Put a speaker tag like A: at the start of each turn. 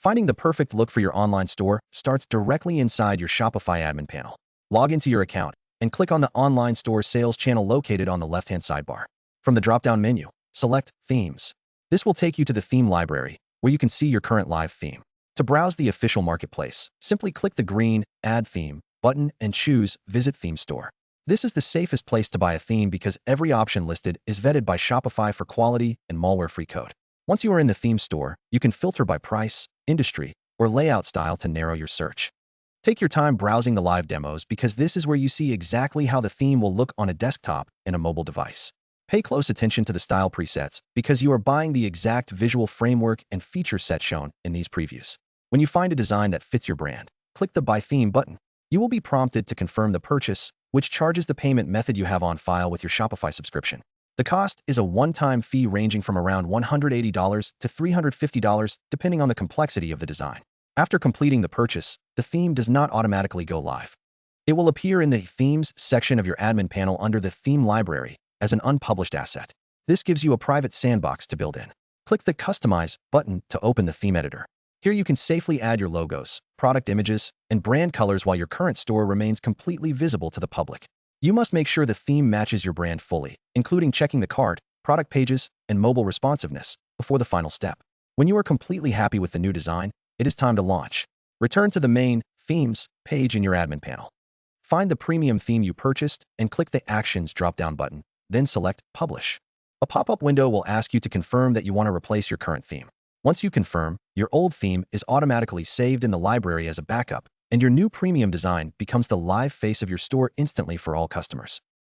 A: Finding the perfect look for your online store starts directly inside your Shopify admin panel. Log into your account and click on the online store sales channel located on the left-hand sidebar. From the drop-down menu, select Themes. This will take you to the theme library, where you can see your current live theme. To browse the official marketplace, simply click the green Add Theme button and choose Visit Theme Store. This is the safest place to buy a theme because every option listed is vetted by Shopify for quality and malware-free code. Once you are in the theme store, you can filter by price, industry, or layout style to narrow your search. Take your time browsing the live demos because this is where you see exactly how the theme will look on a desktop and a mobile device. Pay close attention to the style presets because you are buying the exact visual framework and feature set shown in these previews. When you find a design that fits your brand, click the Buy Theme button. You will be prompted to confirm the purchase, which charges the payment method you have on file with your Shopify subscription. The cost is a one-time fee ranging from around $180 to $350 depending on the complexity of the design. After completing the purchase, the theme does not automatically go live. It will appear in the Themes section of your admin panel under the Theme Library as an unpublished asset. This gives you a private sandbox to build in. Click the Customize button to open the theme editor. Here you can safely add your logos, product images, and brand colors while your current store remains completely visible to the public. You must make sure the theme matches your brand fully, including checking the cart, product pages, and mobile responsiveness before the final step. When you are completely happy with the new design, it is time to launch. Return to the main Themes page in your admin panel. Find the premium theme you purchased and click the Actions drop-down button, then select Publish. A pop-up window will ask you to confirm that you want to replace your current theme. Once you confirm, your old theme is automatically saved in the library as a backup, and your new premium design becomes the live face of your store instantly for all customers.